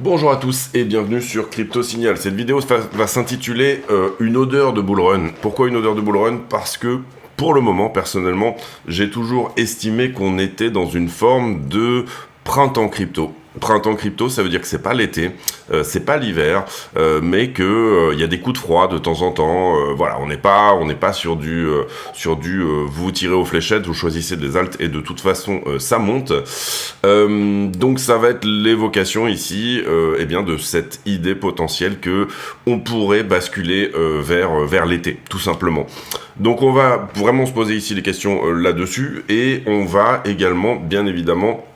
Bonjour à tous et bienvenue sur Crypto Signal. Cette vidéo va s'intituler une odeur de bull run. Pourquoi une odeur de bull run? Parce que pour le moment, personnellement, j'ai toujours estimé qu'on était dans une forme de printemps crypto. Printemps crypto, ça veut dire que c'est pas l'été, c'est pas l'hiver, mais que y a des coups de froid de temps en temps. Voilà, on n'est pas sur du vous tirez aux fléchettes, vous choisissez des alts et de toute façon ça monte. Donc ça va être l'évocation ici, eh bien de cette idée potentielle que on pourrait basculer vers l'été, tout simplement. Donc on va vraiment se poser ici les questions là-dessus et on va également, bien évidemment,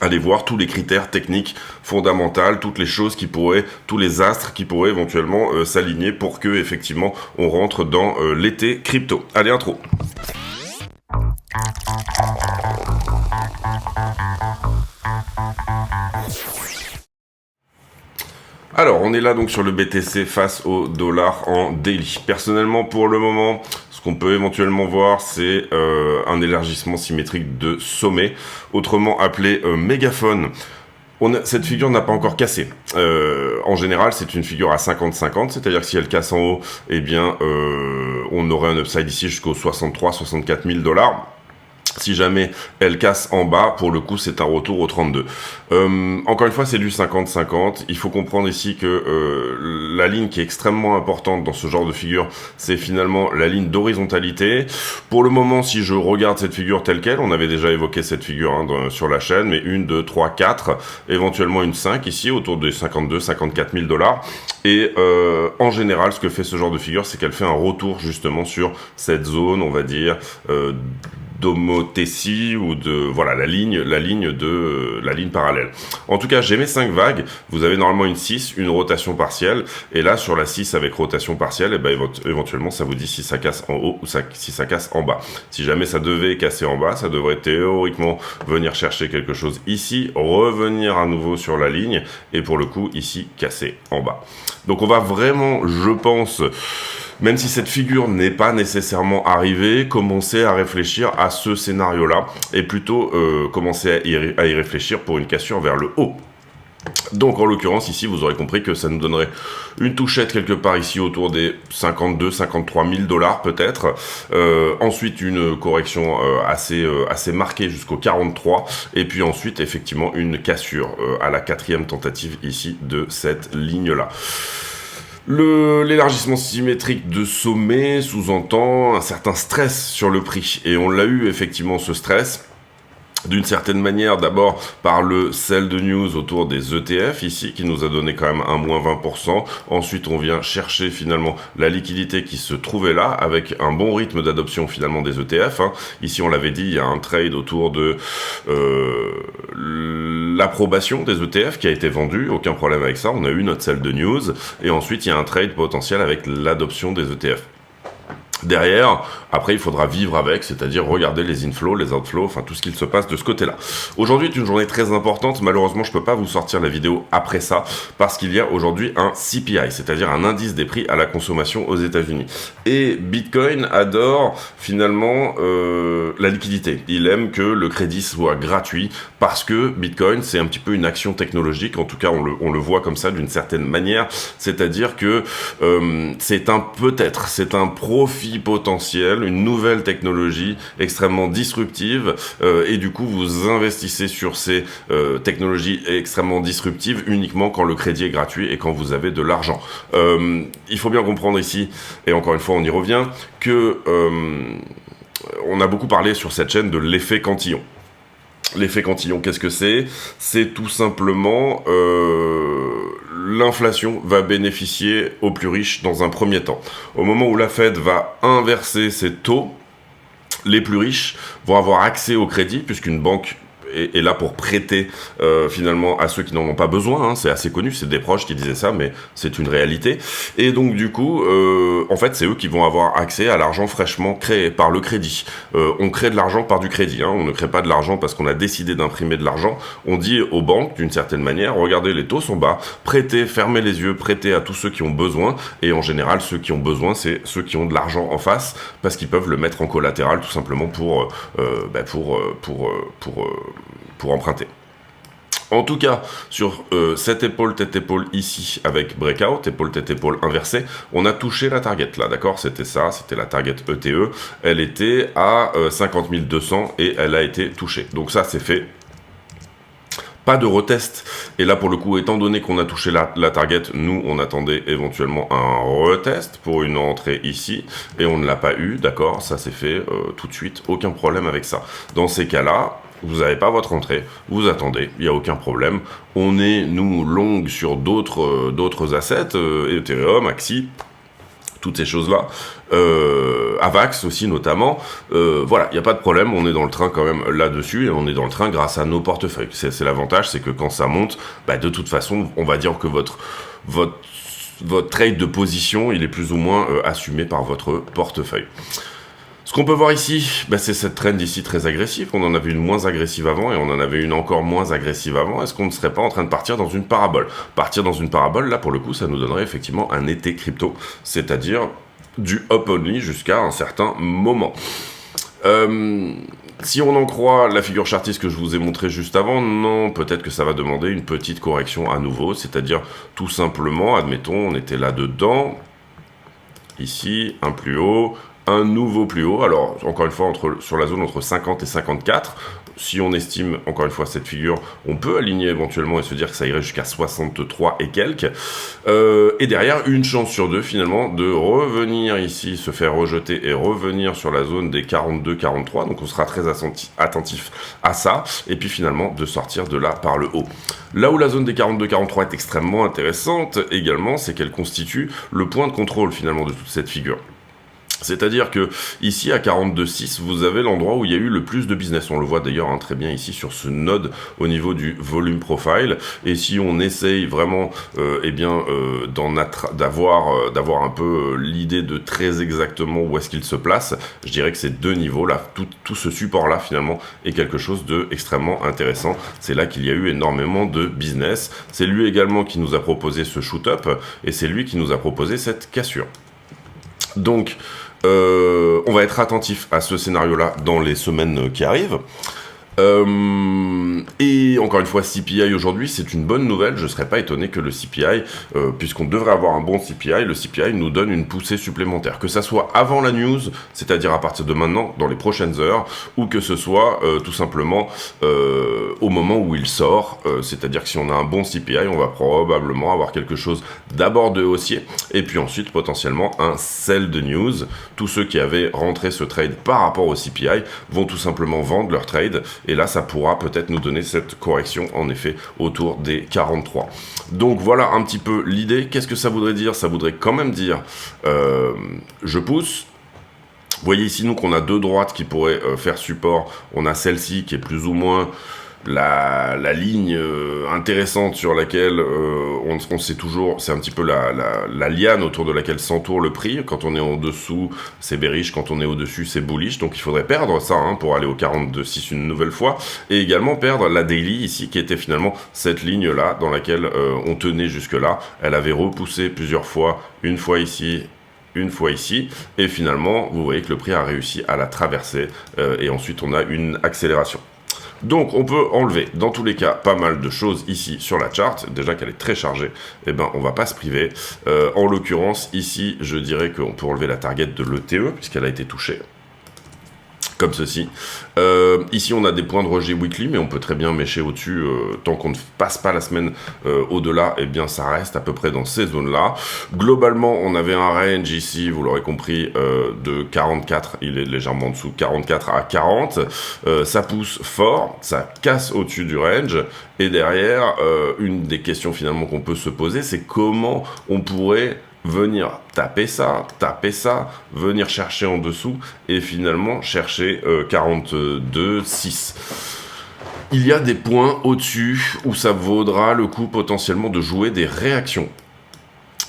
aller voir tous les critères techniques fondamentaux, toutes les choses qui pourraient, tous les astres qui pourraient éventuellement s'aligner pour que effectivement on rentre dans l'été crypto. Allez, intro. Alors, on est là donc sur le BTC face au dollar en daily. Personnellement, pour le moment, ce qu'on peut éventuellement voir, c'est un élargissement symétrique de sommet, autrement appelé mégaphone. Cette figure n'a pas encore cassé. En général, c'est une figure à 50-50, c'est-à-dire que si elle casse en haut, eh bien, on aurait un upside ici jusqu'aux 63-64 000 $. Si jamais elle casse en bas, pour le coup, c'est un retour au 32. Encore une fois, c'est du 50-50. Il faut comprendre ici que la ligne qui est extrêmement importante dans ce genre de figure, c'est finalement la ligne d'horizontalité. Pour le moment, si je regarde cette figure telle qu'elle, on avait déjà évoqué cette figure sur la chaîne, mais 1, 2, 3, 4, éventuellement une 5 ici, autour des 52-54 000 $. Et en général, ce que fait ce genre de figure, c'est qu'elle fait un retour justement sur cette zone, on va dire, d'homothétie ou de voilà la ligne parallèle. En tout cas, j'ai mes 5 vagues, vous avez normalement une 6, une rotation partielle, et là sur la 6 avec rotation partielle, et ben éventuellement ça vous dit si ça casse en haut ou si ça casse en bas. Si jamais ça devait casser en bas, ça devrait théoriquement venir chercher quelque chose ici, revenir à nouveau sur la ligne, et pour le coup ici casser en bas. Donc on va vraiment, je pense, même si cette figure n'est pas nécessairement arrivée, commencer à réfléchir à ce scénario-là et plutôt commencer à y réfléchir pour une cassure vers le haut. Donc en l'occurrence ici vous aurez compris que ça nous donnerait une touchette quelque part ici autour des 52-53 000 $ peut-être, ensuite une correction assez marquée jusqu'au 43 et puis ensuite effectivement une cassure à la 4e tentative ici de cette ligne-là. L'élargissement symétrique de sommet sous-entend un certain stress sur le prix et on l'a eu effectivement ce stress. D'une certaine manière, d'abord par le sell de news autour des ETF ici, qui nous a donné quand même un moins 20%. Ensuite, on vient chercher finalement la liquidité qui se trouvait là, avec un bon rythme d'adoption finalement des ETF. Ici, on l'avait dit, il y a un trade autour de l'approbation des ETF qui a été vendu, aucun problème avec ça. On a eu notre sell de news. Et ensuite, il y a un trade potentiel avec l'adoption des ETF. Derrière, après, il faudra vivre avec, c'est-à-dire regarder les inflows, les outflows, enfin tout ce qu'il se passe de ce côté-là. Aujourd'hui est une journée très importante, malheureusement je peux pas vous sortir la vidéo après ça, parce qu'il y a aujourd'hui un CPI, c'est-à-dire un indice des prix à la consommation aux États-Unis. Et Bitcoin adore finalement la liquidité. Il aime que le crédit soit gratuit, parce que Bitcoin c'est un petit peu une action technologique, en tout cas on le voit comme ça d'une certaine manière, c'est-à-dire que c'est un profit potentiel, une nouvelle technologie extrêmement disruptive et du coup vous investissez sur ces technologies extrêmement disruptives uniquement quand le crédit est gratuit et quand vous avez de l'argent. Il faut bien comprendre ici, et encore une fois on y revient, que on a beaucoup parlé sur cette chaîne de l'effet Cantillon. L'effet Cantillon, qu'est-ce que c'est? C'est tout simplement l'inflation va bénéficier aux plus riches dans un premier temps. Au moment où la Fed va inverser ses taux, les plus riches vont avoir accès au crédit, puisqu'une banque est là pour prêter finalement à ceux qui n'en ont pas besoin, c'est assez connu, c'est des proches qui disaient ça, mais c'est une réalité. Et donc du coup, en fait, c'est eux qui vont avoir accès à l'argent fraîchement créé par le crédit. On crée de l'argent par du crédit, on ne crée pas de l'argent parce qu'on a décidé d'imprimer de l'argent. On dit aux banques, d'une certaine manière, regardez, les taux sont bas, prêtez, fermez les yeux, prêtez à tous ceux qui ont besoin, et en général, ceux qui ont besoin, c'est ceux qui ont de l'argent en face, parce qu'ils peuvent le mettre en collatéral, tout simplement pour emprunter. En tout cas, sur cette épaule, tête-épaule ici, avec breakout, épaule, tête-épaule inversée, on a touché la target là, d'accord? C'était ça, c'était la target ETE. Elle était à 50 200 et elle a été touchée. Donc ça, c'est fait. Pas de retest. Et là, pour le coup, étant donné qu'on a touché la target, nous, on attendait éventuellement un retest pour une entrée ici. Et on ne l'a pas eu, d'accord? Ça s'est fait tout de suite. Aucun problème avec ça. Dans ces cas-là, vous n'avez pas votre entrée, vous attendez, il n'y a aucun problème. On est, nous, long sur d'autres assets, Ethereum, Axie, toutes ces choses-là, Avax aussi notamment, voilà, il n'y a pas de problème, on est dans le train quand même là-dessus, et on est dans le train grâce à nos portefeuilles. C'est l'avantage, c'est que quand ça monte, bah, de toute façon, on va dire que votre trade de position, il est plus ou moins assumé par votre portefeuille. Ce qu'on peut voir ici, bah, c'est cette trend ici très agressive. On en avait une moins agressive avant et on en avait une encore moins agressive avant. Est-ce qu'on ne serait pas en train de partir dans une parabole? Partir dans une parabole, là pour le coup, ça nous donnerait effectivement un été crypto, c'est-à-dire du up only jusqu'à un certain moment. Si on en croit la figure chartiste que je vous ai montrée juste avant, non, peut-être que ça va demander une petite correction à nouveau, c'est-à-dire tout simplement, admettons, on était là-dedans, ici, un plus haut, un nouveau plus haut, alors encore une fois sur la zone entre 50 et 54, si on estime encore une fois cette figure, on peut aligner éventuellement et se dire que ça irait jusqu'à 63 et quelques, et derrière une chance sur deux finalement de revenir ici, se faire rejeter et revenir sur la zone des 42-43, donc on sera très attentif à ça, et puis finalement de sortir de là par le haut. Là où la zone des 42-43 est extrêmement intéressante également, c'est qu'elle constitue le point de contrôle finalement de toute cette figure. C'est-à-dire que ici à 42,6, vous avez l'endroit où il y a eu le plus de business. On le voit d'ailleurs très bien ici sur ce node au niveau du volume profile. Et si on essaye vraiment d'avoir un peu l'idée de très exactement où est-ce qu'il se place, je dirais que ces deux niveaux-là, tout ce support-là finalement est quelque chose d'extrêmement intéressant. C'est là qu'il y a eu énormément de business. C'est lui également qui nous a proposé ce shoot-up et c'est lui qui nous a proposé cette cassure. Donc, on va être attentif à ce scénario-là dans les semaines qui arrivent. Et encore une fois, CPI aujourd'hui, c'est une bonne nouvelle. Je ne serais pas étonné que le CPI, puisqu'on devrait avoir un bon CPI, le CPI nous donne une poussée supplémentaire. Que ça soit avant la news, c'est-à-dire à partir de maintenant, dans les prochaines heures, ou que ce soit tout simplement au moment où il sort. C'est-à-dire que si on a un bon CPI, on va probablement avoir quelque chose d'abord de haussier, et puis ensuite potentiellement un sell de news. Tous ceux qui avaient rentré ce trade par rapport au CPI vont tout simplement vendre leur trade. Et là, ça pourra peut-être nous donner cette correction, en effet, autour des 43. Donc voilà un petit peu l'idée. Qu'est-ce que ça voudrait dire? Ça voudrait quand même dire, je pousse. Vous voyez ici, nous, qu'on a deux droites qui pourraient faire support. On a celle-ci qui est plus ou moins la ligne intéressante sur laquelle on sait toujours, c'est un petit peu la liane autour de laquelle s'entoure le prix. Quand on est en dessous, c'est bearish, quand on est au-dessus, c'est bullish. Donc il faudrait perdre ça pour aller au 42,6 une nouvelle fois. Et également perdre la daily ici, qui était finalement cette ligne-là dans laquelle on tenait jusque-là. Elle avait repoussé plusieurs fois, une fois ici, et finalement, vous voyez que le prix a réussi à la traverser, et ensuite on a une accélération. Donc on peut enlever dans tous les cas pas mal de choses ici sur la chart, déjà qu'elle est très chargée, et ben on va pas se priver. En l'occurrence ici je dirais qu'on peut enlever la target de l'ETE puisqu'elle a été touchée. Comme ceci. Ici on a des points de rejet weekly, mais on peut très bien mêcher au-dessus tant qu'on ne passe pas la semaine au-delà, et bien ça reste à peu près dans ces zones-là. Globalement, on avait un range ici, vous l'aurez compris, de 44, il est légèrement en dessous, 44 à 40. Ça pousse fort, ça casse au-dessus du range, et derrière, une des questions finalement qu'on peut se poser, c'est comment on pourrait venir taper ça, venir chercher en dessous et finalement chercher 42,6. Il y a des points au-dessus où ça vaudra le coup potentiellement de jouer des réactions.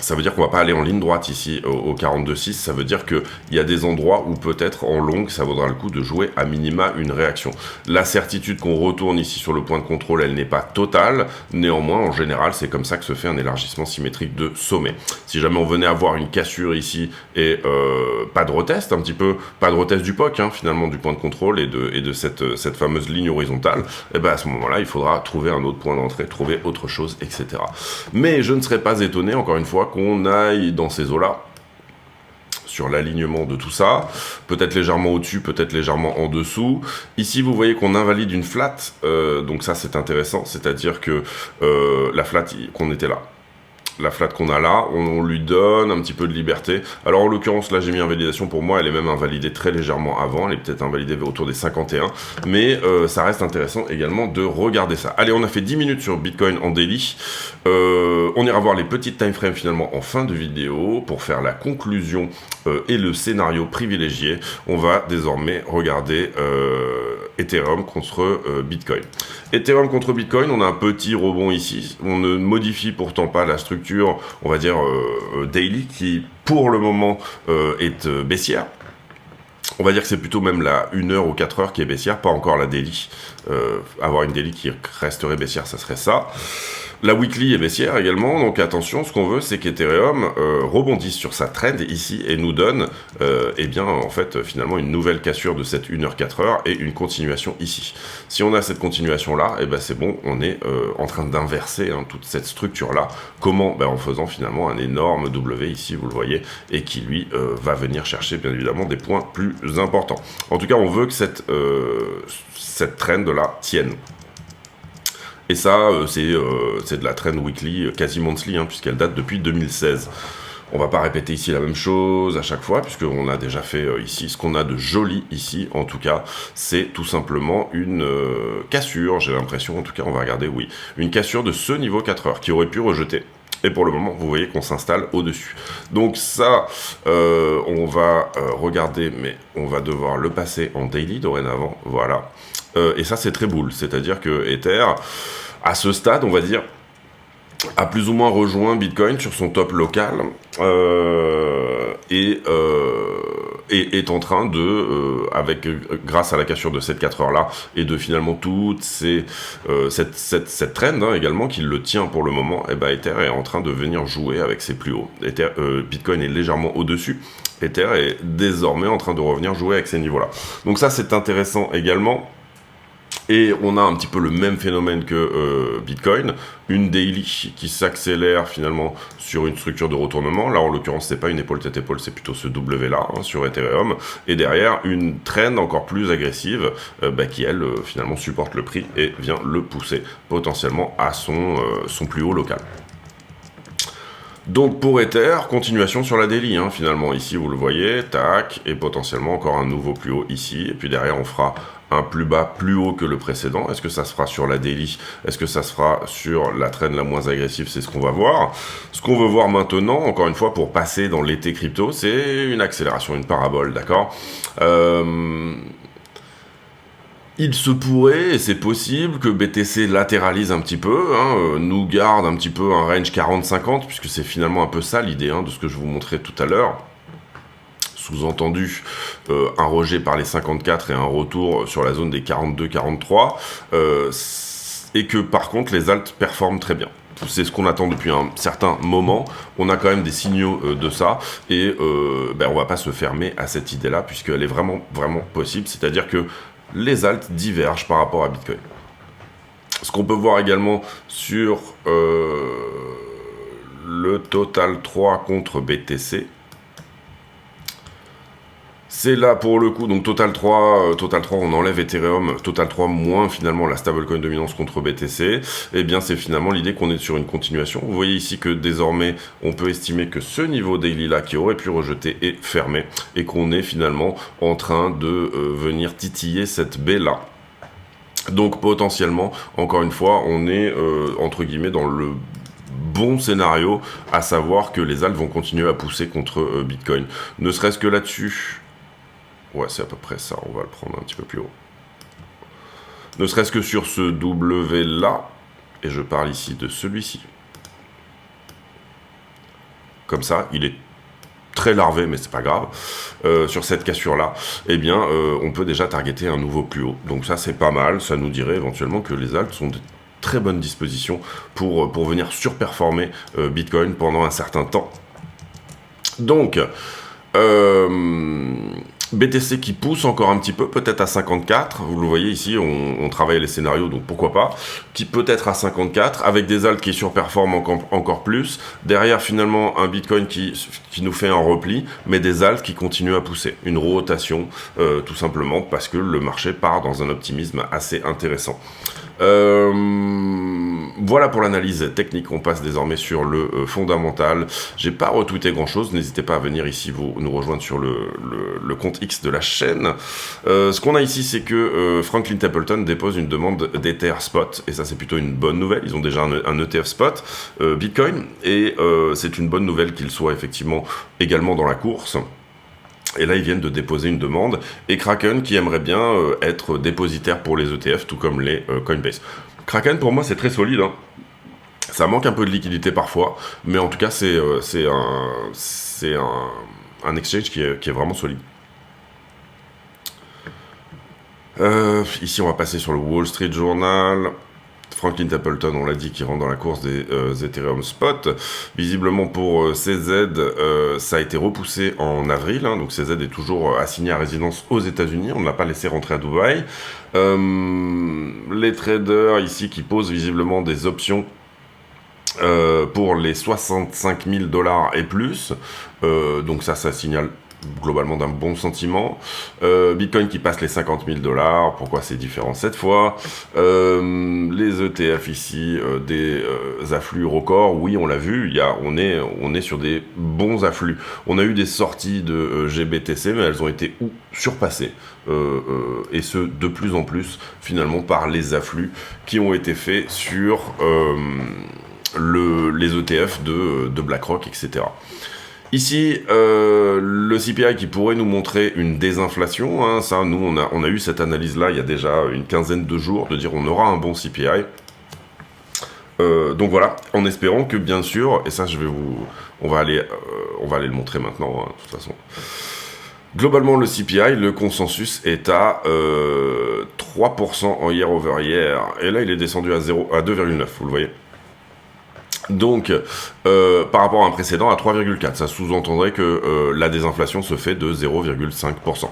Ça veut dire qu'on va pas aller en ligne droite ici au 42,6, ça veut dire qu'il y a des endroits où peut-être en longue, ça vaudra le coup de jouer à minima une réaction. La certitude qu'on retourne ici sur le point de contrôle, elle n'est pas totale, néanmoins en général c'est comme ça que se fait un élargissement symétrique de sommet. Si jamais on venait avoir une cassure ici et pas de retest, un petit peu, pas de retest du POC finalement du point de contrôle et de cette fameuse ligne horizontale, et ben à ce moment-là il faudra trouver un autre point d'entrée, trouver autre chose, etc. Mais je ne serais pas étonné, encore une fois, qu'on aille dans ces eaux-là, sur l'alignement de tout ça, peut-être légèrement au-dessus, peut-être légèrement en dessous. Ici, vous voyez qu'on invalide une flat, donc ça c'est intéressant, c'est-à-dire que la flat qu'on était là, la flat qu'on a là, on lui donne un petit peu de liberté. Alors en l'occurrence, là j'ai mis invalidation, pour moi elle est même invalidée très légèrement avant, elle est peut-être invalidée autour des 51, mais ça reste intéressant également de regarder ça. Allez, on a fait 10 minutes sur Bitcoin en daily, on ira voir les petites time frames finalement en fin de vidéo, pour faire la conclusion et le scénario privilégié. On va désormais regarder Ethereum contre Bitcoin. Ethereum contre Bitcoin, on a un petit rebond ici, on ne modifie pourtant pas la structure, on va dire daily, qui pour le moment est baissière. On va dire que c'est plutôt même la 1 heure ou 4 heures qui est baissière, pas encore la daily. Avoir une daily qui resterait baissière, ça serait ça. La weekly est baissière également, donc attention, ce qu'on veut, c'est qu'Ethereum rebondisse sur sa trend ici et nous donne, eh bien, en fait, finalement, une nouvelle cassure de cette 1 heure, 4 heures et une continuation ici. Si on a cette continuation-là, eh ben, c'est bon, on est en train d'inverser toute cette structure-là. Comment? Ben, en faisant finalement un énorme W ici, vous le voyez, et qui, lui, va venir chercher, bien évidemment, des points plus importants. En tout cas, on veut que cette trend-là tienne. Et ça, c'est de la trend weekly, quasi monthly, puisqu'elle date depuis 2016. On va pas répéter ici la même chose à chaque fois, puisqu'on a déjà fait ici. Ce qu'on a de joli ici, en tout cas, c'est tout simplement une cassure, j'ai l'impression, en tout cas, on va regarder, oui, une cassure de ce niveau 4 heures, qui aurait pu rejeter. Et pour le moment, vous voyez qu'on s'installe au-dessus. Donc ça, on va regarder, mais on va devoir le passer en daily dorénavant, voilà. Et ça, c'est très bull, c'est-à-dire que Ether, à ce stade, on va dire, a plus ou moins rejoint Bitcoin sur son top local et est en train de, grâce à la cassure de cette 4 heures-là et de finalement toute cette trend également qui le tient pour le moment, et ben Ether est en train de venir jouer avec ses plus hauts. Bitcoin est légèrement au-dessus. Ether est désormais en train de revenir jouer avec ces niveaux-là. Donc ça, c'est intéressant également. Et on a un petit peu le même phénomène que Bitcoin, une daily qui s'accélère finalement sur une structure de retournement. Là, en l'occurrence, c'est pas une épaule tête épaule, c'est plutôt ce W là sur Ethereum. Et derrière, une trend encore plus agressive qui elle finalement supporte le prix et vient le pousser potentiellement à son plus haut local. Donc pour Ether, continuation sur la daily, finalement, ici vous le voyez, tac, et potentiellement encore un nouveau plus haut ici, et puis derrière on fera un plus bas plus haut que le précédent. Est-ce que ça se fera sur la daily? Est-ce que ça se fera sur la trend la moins agressive? C'est ce qu'on va voir. Ce qu'on veut voir maintenant, encore une fois, pour passer dans l'été crypto, c'est une accélération, une parabole, d'accord? Il se pourrait, et c'est possible, que BTC latéralise un petit peu, nous garde un petit peu un range 40-50, puisque c'est finalement un peu ça l'idée de ce que je vous montrais tout à l'heure. Sous-entendu, un rejet par les 54 et un retour sur la zone des 42-43, et que par contre les alts performent très bien. C'est ce qu'on attend depuis un certain moment. On a quand même des signaux de ça, et on va pas se fermer à cette idée-là, puisqu'elle est vraiment, vraiment possible, c'est-à-dire que les alts divergent par rapport à Bitcoin. Ce qu'on peut voir également sur le Total 3 contre BTC, c'est là pour le coup, donc Total 3 on enlève Ethereum, Total 3 moins finalement la stablecoin dominance contre BTC, et bien c'est finalement l'idée qu'on est sur une continuation. Vous voyez ici que désormais on peut estimer que ce niveau daily là qui aurait pu rejeter est fermé, et qu'on est finalement en train de venir titiller cette baie là. Donc potentiellement, encore une fois, on est entre guillemets dans le bon scénario, à savoir que les alts vont continuer à pousser contre Bitcoin. Ne serait-ce que là-dessus, ouais, c'est à peu près ça, on va le prendre un petit peu plus haut. Ne serait-ce que sur ce W là, et je parle ici de celui-ci. comme ça, il est très larvé, mais c'est pas grave, sur cette cassure-là, eh bien, on peut déjà targeter un nouveau plus haut. Donc ça, c'est pas mal. Ça nous dirait éventuellement que les alts sont de très bonnes dispositions pour venir surperformer Bitcoin pendant un certain temps. Donc, BTC qui pousse encore un petit peu, peut-être à 54, vous le voyez ici, on travaille les scénarios, donc pourquoi pas, qui peut être à 54, avec des alts qui surperforment encore plus, derrière finalement un Bitcoin qui nous fait un repli, mais des alts qui continuent à pousser, une rotation, tout simplement parce que le marché part dans un optimisme assez intéressant. Voilà pour l'analyse technique, on passe désormais sur le fondamental. J'ai pas retweeté grand chose, n'hésitez pas à venir ici nous rejoindre sur le compte X de la chaîne. Ce qu'on a ici, c'est que Franklin Templeton dépose une demande d'Ether Spot, et ça c'est plutôt une bonne nouvelle. Ils ont déjà un ETF Spot Bitcoin, et c'est une bonne nouvelle qu'il soit effectivement également dans la course. Et là, ils viennent de déposer une demande. Et Kraken qui aimerait bien être dépositaire pour les ETF, tout comme les Coinbase. Kraken, pour moi, c'est très solide. Hein. Ça manque un peu de liquidité parfois. Mais en tout cas, c'est un exchange qui est vraiment solide. Ici, on va passer sur le Wall Street Journal. Franklin Templeton, on l'a dit, qui rentre dans la course des Ethereum Spot. Visiblement pour CZ, ça a été repoussé en avril. Hein, donc CZ est toujours assigné à résidence aux États-Unis. On ne l'a pas laissé rentrer à Dubaï. Les traders ici qui posent visiblement des options pour les 65 000 $ et plus. Donc ça signale globalement d'un bon sentiment. Bitcoin qui passe les 50 000 $, pourquoi c'est différent cette fois. Les ETF ici, des afflux records, oui on l'a vu, on est sur des bons afflux. On a eu des sorties de GBTC, mais elles ont été surpassées, et ce de plus en plus finalement par les afflux qui ont été faits sur les ETF de BlackRock, etc. Ici, le CPI qui pourrait nous montrer une désinflation, hein, ça, nous, on a eu cette analyse-là il y a déjà une quinzaine de jours, de dire on aura un bon CPI. Donc voilà, en espérant que, bien sûr, et ça, on va aller le montrer maintenant, hein, de toute façon. Globalement, le CPI, le consensus est à 3% en year over year, et là, il est descendu à 2,9, vous le voyez. Donc, par rapport à un précédent, à 3,4, ça sous-entendrait que la désinflation se fait de 0,5%.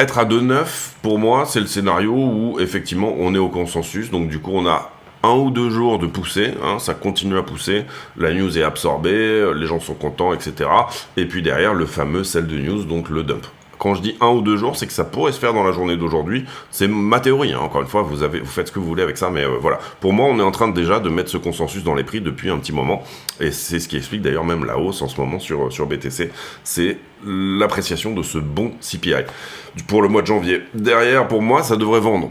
Être à 2,9, pour moi, c'est le scénario où, effectivement, on est au consensus. Donc, du coup, on a 1 ou 2 jours de poussée, hein, ça continue à pousser, la news est absorbée, les gens sont contents, etc. Et puis derrière, le fameux sell de news, donc le dump. Quand je dis 1 ou 2 jours, c'est que ça pourrait se faire dans la journée d'aujourd'hui. C'est ma théorie, hein. Encore une fois, vous faites ce que vous voulez avec ça, mais voilà. Pour moi, on est en train déjà de mettre ce consensus dans les prix depuis un petit moment, et c'est ce qui explique d'ailleurs même la hausse en ce moment sur BTC. C'est l'appréciation de ce bon CPI pour le mois de janvier. Derrière, pour moi, ça devrait vendre.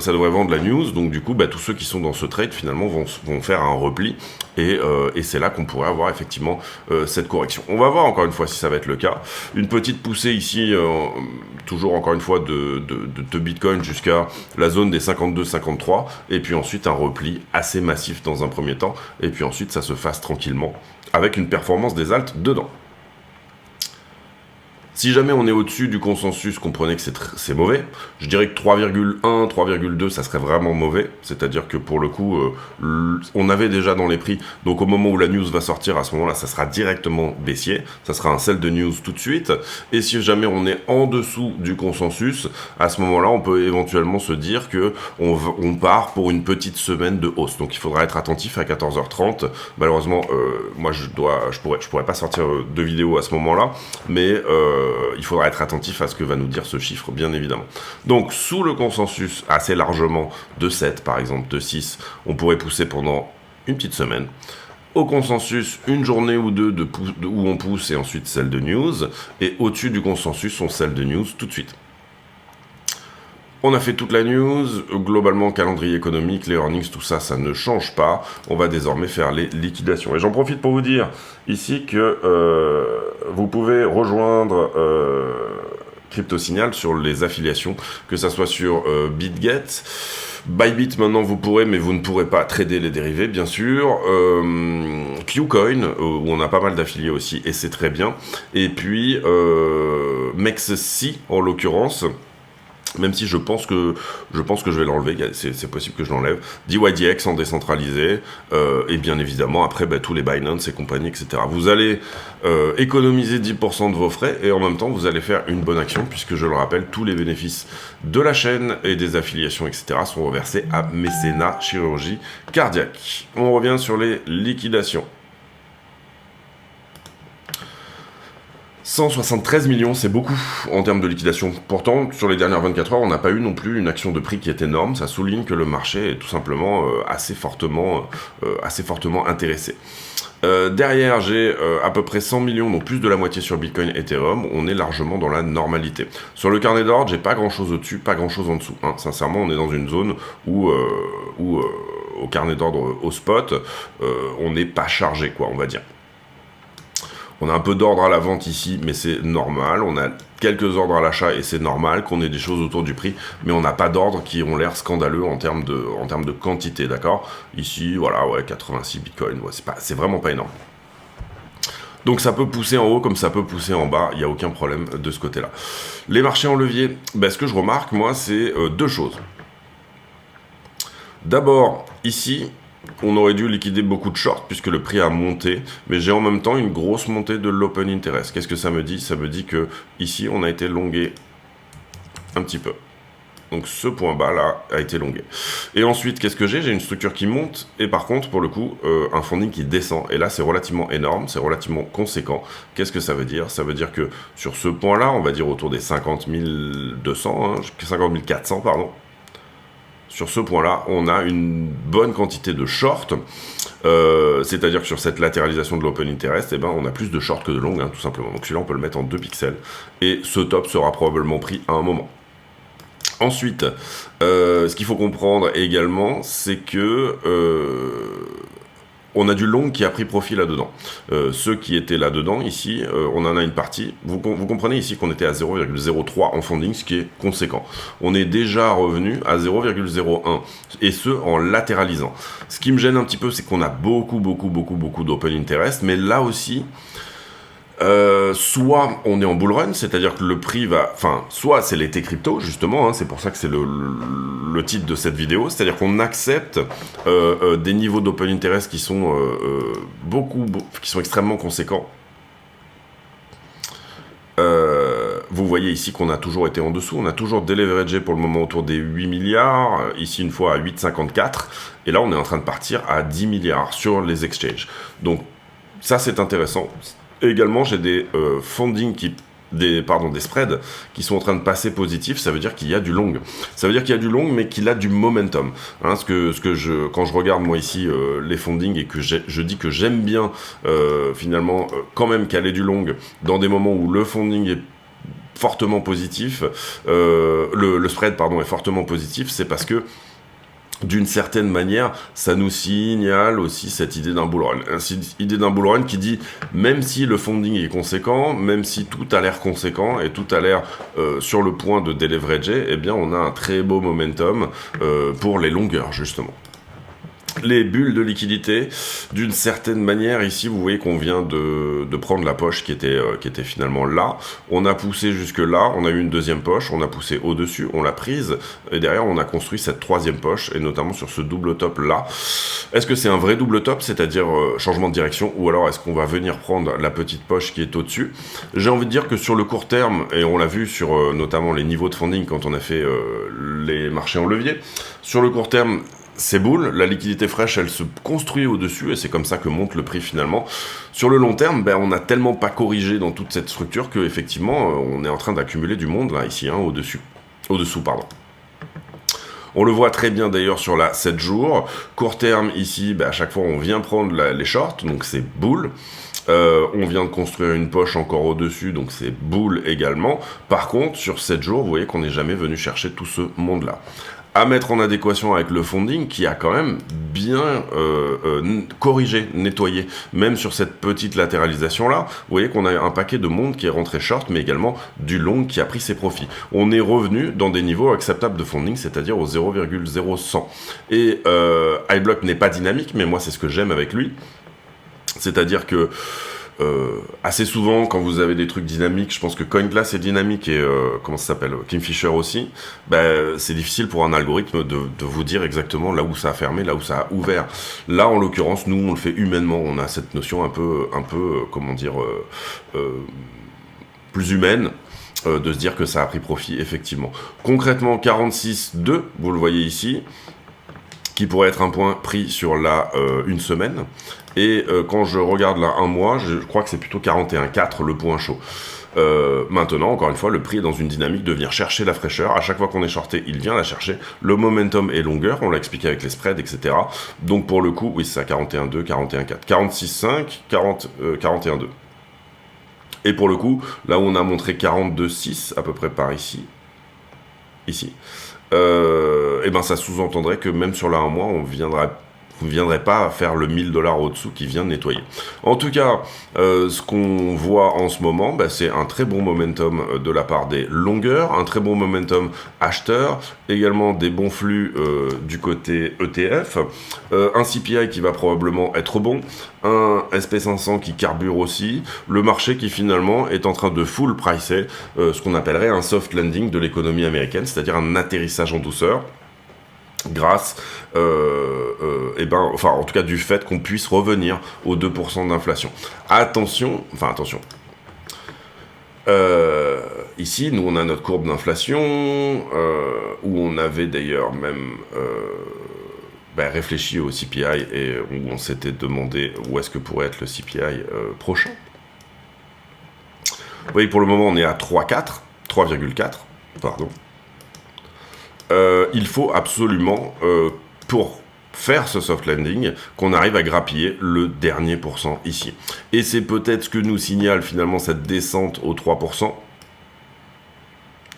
Ça devrait vendre la news, donc du coup, tous ceux qui sont dans ce trade, finalement, vont faire un repli, et c'est là qu'on pourrait avoir effectivement cette correction. On va voir encore une fois si ça va être le cas. Une petite poussée ici, toujours encore une fois de Bitcoin jusqu'à la zone des 52-53, et puis ensuite un repli assez massif dans un premier temps, et puis ensuite ça se fasse tranquillement, avec une performance des alts dedans. Si jamais on est au-dessus du consensus, comprenez que c'est mauvais. Je dirais que 3,1, 3,2, ça serait vraiment mauvais. C'est-à-dire que pour le coup, on avait déjà dans les prix. Donc au moment où la news va sortir, à ce moment-là, ça sera directement baissier. Ça sera un sell de news tout de suite. Et si jamais on est en dessous du consensus, à ce moment-là, on peut éventuellement se dire que on part pour une petite semaine de hausse. Donc il faudra être attentif à 14h30. Malheureusement, moi je pourrais pas sortir de vidéo à ce moment-là, mais il faudra être attentif à ce que va nous dire ce chiffre, bien évidemment. Donc, sous le consensus assez largement de 7, par exemple, de 6, on pourrait pousser pendant une petite semaine. Au consensus, une journée ou deux où on pousse et ensuite celle de news. Et au-dessus du consensus, on celle de news tout de suite. On a fait toute la news, globalement calendrier économique, les earnings, tout ça, ça ne change pas. On va désormais faire les liquidations. Et j'en profite pour vous dire ici que vous pouvez rejoindre CryptoSignal sur les affiliations, que ça soit sur BitGet, Bybit, maintenant, vous pourrez, mais vous ne pourrez pas trader les dérivés, bien sûr. Qcoin, où on a pas mal d'affiliés aussi, et c'est très bien. Et puis, MEXC, en l'occurrence, même si je pense que je vais l'enlever, c'est possible que je l'enlève. DYDX en décentralisé, et bien évidemment, après, tous les Binance et compagnie, etc. Vous allez économiser 10% de vos frais, et en même temps, vous allez faire une bonne action, puisque je le rappelle, tous les bénéfices de la chaîne et des affiliations, etc. sont reversés à Mécénat Chirurgie Cardiaque. On revient sur les liquidations. 173 millions, c'est beaucoup en termes de liquidation. Pourtant, sur les dernières 24 heures, on n'a pas eu non plus une action de prix qui est énorme. Ça souligne que le marché est tout simplement assez fortement intéressé. Derrière, j'ai à peu près 100 millions, donc plus de la moitié sur Bitcoin, Ethereum. On est largement dans la normalité. Sur le carnet d'ordre, j'ai pas grand-chose au-dessus, pas grand-chose en dessous. Hein. Sincèrement, on est dans une zone où au carnet d'ordre, au spot, on n'est pas chargé, quoi, on va dire. On a un peu d'ordre à la vente ici, mais c'est normal. On a quelques ordres à l'achat et c'est normal qu'on ait des choses autour du prix, mais on n'a pas d'ordres qui ont l'air scandaleux en termes de quantité, d'accord? Ici, voilà, ouais, 86 bitcoins, ouais, c'est vraiment pas énorme. Donc ça peut pousser en haut comme ça peut pousser en bas, il n'y a aucun problème de ce côté-là. Les marchés en levier, ce que je remarque, moi, c'est deux choses. D'abord, ici, on aurait dû liquider beaucoup de shorts puisque le prix a monté, mais j'ai en même temps une grosse montée de l'open interest. Qu'est-ce que ça me dit? Ça me dit que ici on a été longué un petit peu. Donc ce point bas là a été longué. Et ensuite, qu'est-ce que j'ai? J'ai une structure qui monte et par contre, pour le coup, un funding qui descend. Et là, c'est relativement énorme, c'est relativement conséquent. Qu'est-ce que ça veut dire? Ça veut dire que sur ce point-là, on va dire autour des 50 200, 50 400, pardon. Sur ce point-là, on a une bonne quantité de shorts, c'est-à-dire que sur cette latéralisation de l'open interest, on a plus de shorts que de long, tout simplement. Donc celui-là, on peut le mettre en 2 pixels, et ce top sera probablement pris à un moment. Ensuite, ce qu'il faut comprendre également, c'est que on a du long qui a pris profit là-dedans. Ceux qui étaient là-dedans, ici, on en a une partie. Vous comprenez ici qu'on était à 0,03 en funding, ce qui est conséquent. On est déjà revenu à 0,01, et ce, en latéralisant. Ce qui me gêne un petit peu, c'est qu'on a beaucoup d'open interest, mais là aussi, soit on est en bull run, c'est-à-dire que le prix va... Enfin, soit c'est l'été crypto, justement, c'est pour ça que c'est le titre de cette vidéo, c'est-à-dire qu'on accepte des niveaux d'open interest qui sont qui sont extrêmement conséquents. Vous voyez ici qu'on a toujours été en dessous, on a toujours déleveragé pour le moment autour des 8 milliards, ici une fois à 8,54, et là on est en train de partir à 10 milliards sur les exchanges. Donc ça c'est intéressant. Et également, j'ai des funding des spreads qui sont en train de passer positifs. Ça veut dire qu'il y a du long. Ça veut dire qu'il y a du long, mais qu'il a du momentum. Quand je regarde moi ici les funding et que je dis que j'aime bien finalement quand même caler du long dans des moments où le funding est fortement positif, le spread est fortement positif, c'est parce que d'une certaine manière, ça nous signale aussi cette idée d'un bull run. Cette idée d'un bull run qui dit, même si le funding est conséquent, même si tout a l'air conséquent et tout a l'air sur le point de déleverager, on a un très beau momentum pour les longueurs, justement. Les bulles de liquidité, d'une certaine manière, ici, vous voyez qu'on vient de prendre la poche qui était finalement là. On a poussé jusque là, on a eu une deuxième poche, on a poussé au-dessus, on l'a prise, et derrière, on a construit cette troisième poche, et notamment sur ce double top là. Est-ce que c'est un vrai double top, c'est-à-dire changement de direction, ou alors est-ce qu'on va venir prendre la petite poche qui est au-dessus? J'ai envie de dire que sur le court terme, et on l'a vu sur notamment les niveaux de funding quand on a fait les marchés en levier, sur le court terme, c'est bull, la liquidité fraîche, elle se construit au-dessus, et c'est comme ça que monte le prix finalement. Sur le long terme, on n'a tellement pas corrigé dans toute cette structure qu'effectivement, on est en train d'accumuler du monde, là, ici, au-dessous, pardon. On le voit très bien d'ailleurs sur la 7 jours. Court terme, ici, à chaque fois, on vient prendre les shorts, donc c'est bull. On vient de construire une poche encore au-dessus, donc c'est bull également. Par contre, sur 7 jours, vous voyez qu'on n'est jamais venu chercher tout ce monde-là. à mettre en adéquation avec le funding qui a quand même bien corrigé, nettoyé, même sur cette petite latéralisation là. Vous voyez qu'on a un paquet de monde qui est rentré short, mais également du long qui a pris ses profits. On est revenu dans des niveaux acceptables de funding, c'est-à-dire au 0,0100. Et iBlock n'est pas dynamique, mais moi c'est ce que j'aime avec lui, c'est-à-dire que assez souvent, quand vous avez des trucs dynamiques, je pense que CoinGlass est dynamique et comment ça s'appelle, Kingfisher aussi, c'est difficile pour un algorithme de vous dire exactement là où ça a fermé, là où ça a ouvert. Là, en l'occurrence, nous, on le fait humainement. On a cette notion un peu comment dire, plus humaine. De se dire que ça a pris profit, effectivement. Concrètement, 46,2, vous le voyez ici, qui pourrait être un point pris sur la une semaine. Et quand je regarde là un mois, je crois que c'est plutôt 41,4 le point chaud. Maintenant, encore une fois, le prix est dans une dynamique de venir chercher la fraîcheur. À chaque fois qu'on est shorté, il vient la chercher. Le momentum est longueur, on l'a expliqué avec les spreads, etc. Donc pour le coup, oui, c'est ça, 41,2, 41,4, 46,5, 41,2. Et pour le coup, là où on a montré 42,6 à peu près par ici, et ben ça sous-entendrait que même sur la 1 mois, vous ne viendrez pas faire le 1000 $ au-dessous qui vient de nettoyer. En tout cas, ce qu'on voit en ce moment, c'est un très bon momentum de la part des longueurs, un très bon momentum acheteur, également des bons flux du côté ETF, un CPI qui va probablement être bon, un SP500 qui carbure aussi, le marché qui finalement est en train de full pricer ce qu'on appellerait un soft landing de l'économie américaine, c'est-à-dire un atterrissage en douceur, grâce, enfin en tout cas du fait qu'on puisse revenir aux 2% d'inflation. Attention, ici nous on a notre courbe d'inflation, où on avait d'ailleurs même réfléchi au CPI et où on s'était demandé où est-ce que pourrait être le CPI prochain. Vous voyez, pour le moment on est à 3,4, pardon. Il faut absolument, pour faire ce soft landing, qu'on arrive à grappiller le dernier pourcent ici. Et c'est peut-être ce que nous signale finalement cette descente aux 3%,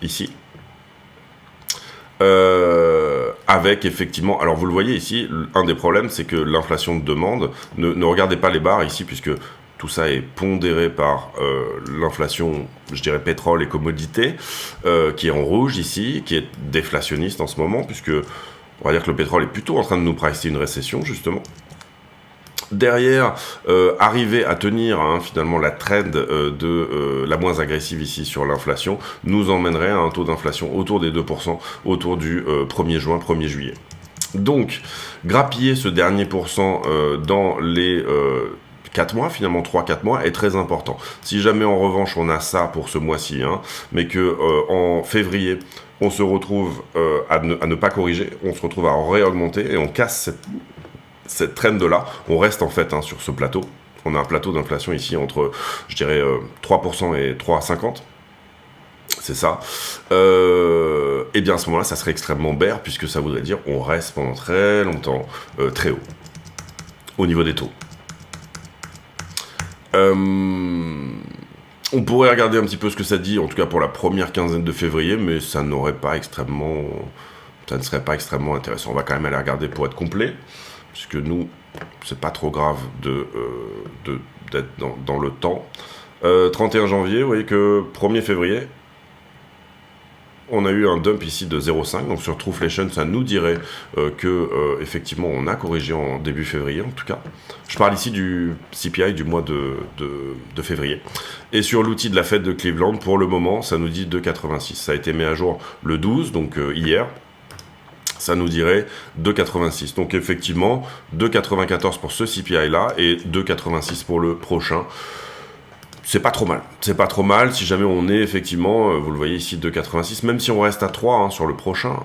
ici. Avec effectivement, alors vous le voyez ici, un des problèmes c'est que l'inflation de demande, ne regardez pas les barres ici puisque tout ça est pondéré par l'inflation, je dirais pétrole et commodités, qui est en rouge ici, qui est déflationniste en ce moment, puisque on va dire que le pétrole est plutôt en train de nous pricer une récession, justement. Derrière, arriver à tenir finalement la trend la moins agressive ici sur l'inflation, nous emmènerait à un taux d'inflation autour des 2%, autour du 1er juin, 1er juillet. Donc, grappiller ce dernier pourcent dans les 4 mois, finalement 3-4 mois, est très important. Si jamais en revanche on a ça pour ce mois-ci, mais que en février, on se retrouve à ne pas corriger, on se retrouve à réaugmenter et on casse cette trend-là, on reste en fait sur ce plateau. On a un plateau d'inflation ici entre, je dirais, 3% et 3,50. C'est ça. Et bien à ce moment-là, ça serait extrêmement bear, puisque ça voudrait dire on reste pendant très longtemps très haut au niveau des taux. On pourrait regarder un petit peu ce que ça dit, en tout cas pour la première quinzaine de février, mais ça ne serait pas extrêmement intéressant. On va quand même aller regarder pour être complet, puisque nous, c'est pas trop grave d'être dans le temps. 31 janvier, vous voyez que 1er février, on a eu un dump ici de 0,5, donc sur Trueflation, ça nous dirait que effectivement on a corrigé en début février, en tout cas. Je parle ici du CPI du mois de février. Et sur l'outil de la Fed de Cleveland, pour le moment, ça nous dit 2,86. Ça a été mis à jour le 12, donc hier. Ça nous dirait 2,86. Donc effectivement, 2,94 pour ce CPI-là et 2,86 pour le prochain. C'est pas trop mal. C'est pas trop mal si jamais on est effectivement, vous le voyez ici, 2,86, même si on reste à 3 sur le prochain.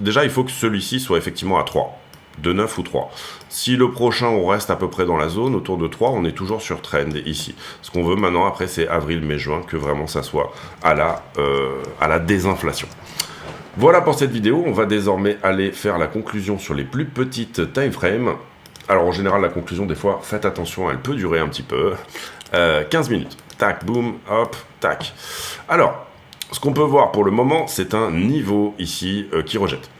Déjà, il faut que celui-ci soit effectivement à 3, 2,9 ou 3. Si le prochain, on reste à peu près dans la zone, autour de 3, on est toujours sur trend ici. Ce qu'on veut maintenant, après, c'est avril, mai, juin, que vraiment ça soit à la désinflation. Voilà pour cette vidéo. On va désormais aller faire la conclusion sur les plus petites time frames. Alors en général, la conclusion, des fois, faites attention, elle peut durer un petit peu. 15 minutes. Tac, boum, hop, tac. Alors, ce qu'on peut voir pour le moment, c'est un niveau ici qui rejette.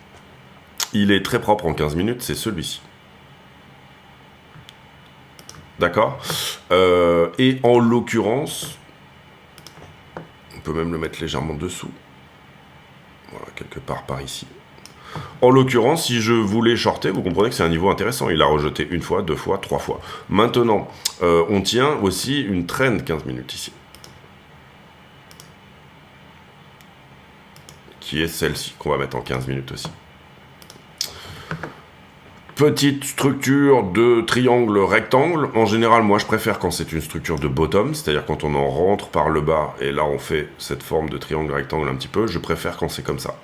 il est très propre en 15 minutes, c'est celui-ci. D'accord. Et en l'occurrence, on peut même le mettre légèrement dessous. Voilà, quelque part par ici. En l'occurrence, si je voulais shorter, vous comprenez que c'est un niveau intéressant. Il a rejeté une fois, 2 fois, 3 fois. Maintenant, on tient aussi une trend 15 minutes ici. Qui est celle-ci, qu'on va mettre en 15 minutes aussi. Petite structure de triangle rectangle. En général, moi, je préfère quand c'est une structure de bottom, c'est-à-dire quand on en rentre par le bas, et là, on fait cette forme de triangle rectangle un petit peu. Je préfère quand c'est comme ça.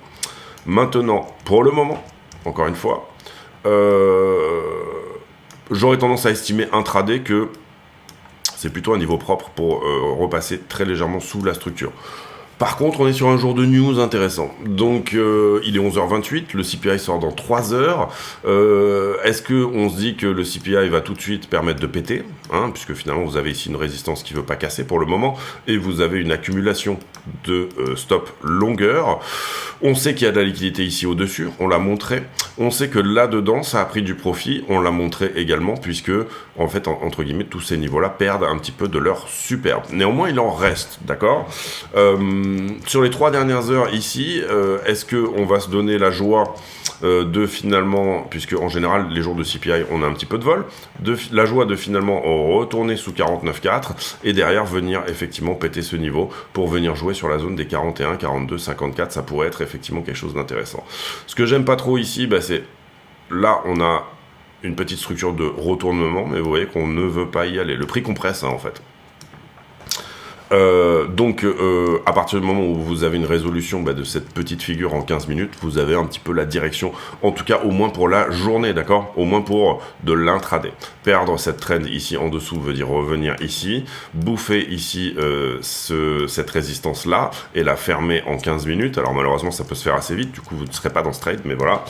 Maintenant, pour le moment, encore une fois, j'aurais tendance à estimer intraday que c'est plutôt un niveau propre pour repasser très légèrement sous la structure. Par contre, on est sur un jour de news intéressant. Donc, il est 11h28, le CPI sort dans 3 heures. Est-ce qu'on se dit que le CPI va tout de suite permettre de péter, hein, puisque finalement, vous avez ici une résistance qui ne veut pas casser pour le moment, et vous avez une accumulation de stop longueur. On sait qu'il y a de la liquidité ici au-dessus, on l'a montré. On sait que là-dedans, ça a pris du profit, on l'a montré également, puisque, en fait, entre guillemets, tous ces niveaux-là perdent un petit peu de leur superbe. Néanmoins, il en reste, d'accord ? Sur les 3 dernières heures ici, est-ce qu'on va se donner la joie de finalement, puisque en général les jours de CPI on a un petit peu de vol, la joie de finalement retourner sous 49,4 et derrière venir effectivement péter ce niveau pour venir jouer sur la zone des 41, 42, 54, ça pourrait être effectivement quelque chose d'intéressant. Ce que j'aime pas trop ici, c'est là on a une petite structure de retournement, mais vous voyez qu'on ne veut pas y aller. Le prix compresse en fait. Donc, à partir du moment où vous avez une résolution de cette petite figure en 15 minutes, vous avez un petit peu la direction, en tout cas au moins pour la journée, d'accord ? Au moins pour de l'intraday. Perdre cette trend ici en dessous veut dire revenir ici, bouffer ici cette résistance-là et la fermer en 15 minutes. Alors malheureusement, ça peut se faire assez vite, du coup vous ne serez pas dans ce trade, mais voilà,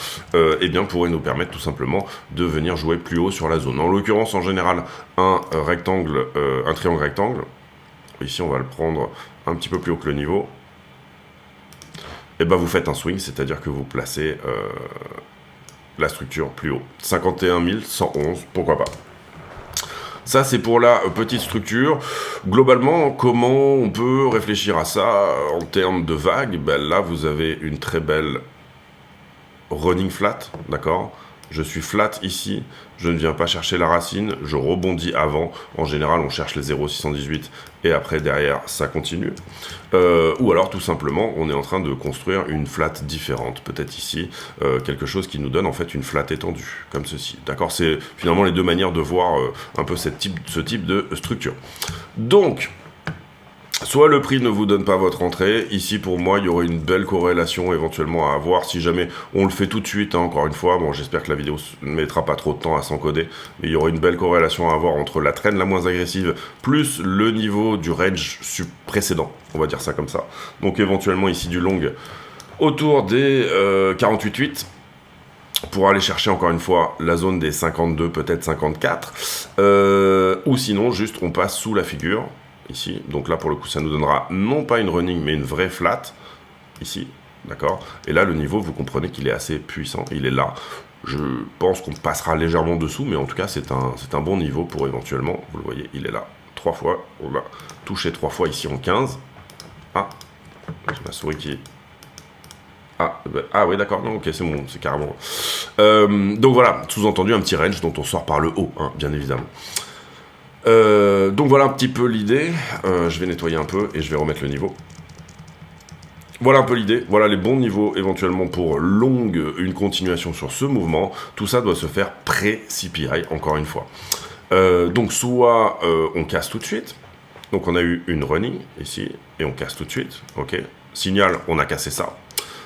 et bien pourrait nous permettre tout simplement de venir jouer plus haut sur la zone. En l'occurrence, en général, un triangle rectangle. Ici, on va le prendre un petit peu plus haut que le niveau. Et vous faites un swing, c'est-à-dire que vous placez la structure plus haut. 51 111, pourquoi pas. Ça, c'est pour la petite structure. Globalement, comment on peut réfléchir à ça en termes de vagues ? Là, vous avez une très belle running flat, d'accord ? Je suis flat ici, je ne viens pas chercher la racine, je rebondis avant. En général, on cherche les 0,618 et après, derrière, ça continue. Ou alors, tout simplement, on est en train de construire une flat différente. Peut-être ici, quelque chose qui nous donne en fait une flat étendue, comme ceci. D'accord ? C'est finalement les deux manières de voir un peu ce type de structure. Donc, soit le prix ne vous donne pas votre entrée. Ici, pour moi, il y aurait une belle corrélation éventuellement à avoir. Si jamais on le fait tout de suite, encore une fois, bon, j'espère que la vidéo ne mettra pas trop de temps à s'encoder, mais il y aurait une belle corrélation à avoir entre la trend la moins agressive plus le niveau du range précédent. On va dire ça comme ça. Donc éventuellement ici du long autour des 48,8 pour aller chercher encore une fois la zone des 52, peut-être 54. Ou sinon, juste on passe sous la figure. Ici, donc là pour le coup ça nous donnera non pas une running mais une vraie flat, ici, d'accord ? Et là le niveau, vous comprenez qu'il est assez puissant, il est là. Je pense qu'on passera légèrement dessous, mais en tout cas c'est un bon niveau pour éventuellement, vous le voyez, il est là, 3 fois, on va toucher 3 fois ici en 15. Ah, j'ai ma souris qui... Ah oui d'accord, non ok c'est bon, c'est carrément... donc voilà, sous-entendu un petit range dont on sort par le haut, hein, bien évidemment. Donc voilà un petit peu l'idée. Je vais nettoyer un peu et je vais remettre le niveau. Voilà un peu l'idée. Voilà les bons niveaux éventuellement pour une continuation sur ce mouvement. Tout ça doit se faire pré-CPI, encore une fois. Donc soit on casse tout de suite. Donc on a eu une running ici et on casse tout de suite. Ok. Signal, on a cassé ça.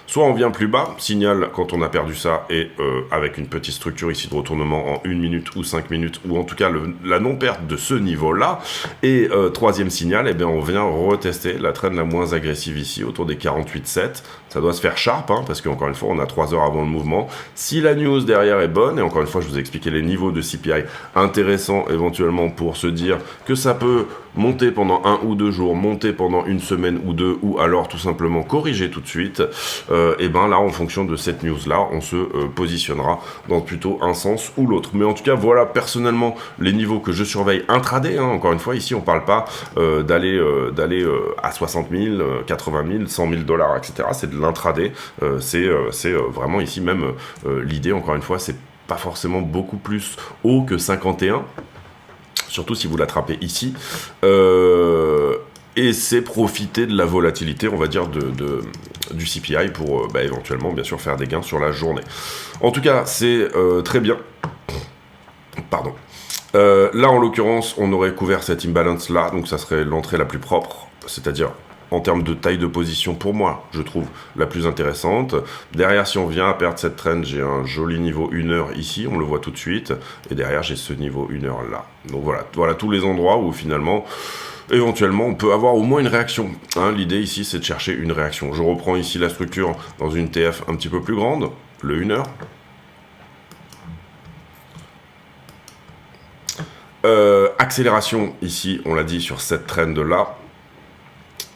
Soit on vient plus bas, signal quand on a perdu ça, et avec une petite structure ici de retournement en 1 minute ou 5 minutes, ou en tout cas la non-perte de ce niveau-là. Et troisième signal, on vient retester la trend la moins agressive ici, autour des 48,7. Ça doit se faire sharp, hein, parce qu'encore une fois, on a 3 heures avant le mouvement. Si la news derrière est bonne, et encore une fois, je vous ai expliqué les niveaux de CPI intéressants éventuellement pour se dire que ça peut monter pendant 1 ou 2 jours, monter pendant une semaine ou 2, ou alors tout simplement corriger tout de suite, et ben là, en fonction de cette news-là, on se positionnera dans plutôt un sens ou l'autre. Mais en tout cas, voilà personnellement les niveaux que je surveille intraday, hein. Encore une fois, ici, on parle pas d'aller à 60 000, 80 000, 100 000 $, etc. C'est de l'intraday. C'est vraiment ici même l'idée, encore une fois, c'est pas forcément beaucoup plus haut que 51, surtout si vous l'attrapez ici. Et c'est profiter de la volatilité, on va dire, du CPI pour éventuellement, bien sûr, faire des gains sur la journée. En tout cas, c'est très bien. Pardon. Là, en l'occurrence, on aurait couvert cette imbalance-là, donc ça serait l'entrée la plus propre, c'est-à-dire en termes de taille de position, pour moi, je trouve la plus intéressante. Derrière, si on vient à perdre cette trend, j'ai un joli niveau 1 heure ici, on le voit tout de suite, et derrière, j'ai ce niveau 1 heure là. Donc voilà tous les endroits où finalement, éventuellement, on peut avoir au moins une réaction. Hein, l'idée ici, c'est de chercher une réaction. Je reprends ici la structure dans une TF un petit peu plus grande, le 1 heure. Accélération ici, on l'a dit, sur cette trend là.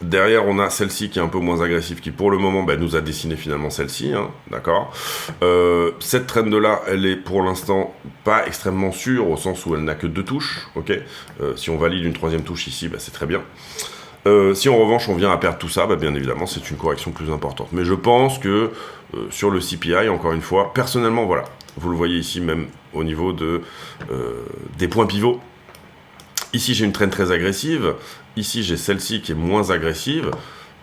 Derrière, on a celle-ci qui est un peu moins agressive, qui pour le moment nous a dessiné finalement celle-ci, hein, d'accord. Cette trend-là, elle est pour l'instant pas extrêmement sûre, au sens où elle n'a que 2 touches, ok. Si on valide une 3e touche ici, c'est très bien. Si en revanche on vient à perdre tout ça, bien évidemment c'est une correction plus importante. Mais je pense que sur le CPI, encore une fois, personnellement, voilà, vous le voyez ici même au niveau des points pivots. Ici j'ai une trend très agressive, ici j'ai celle-ci qui est moins agressive.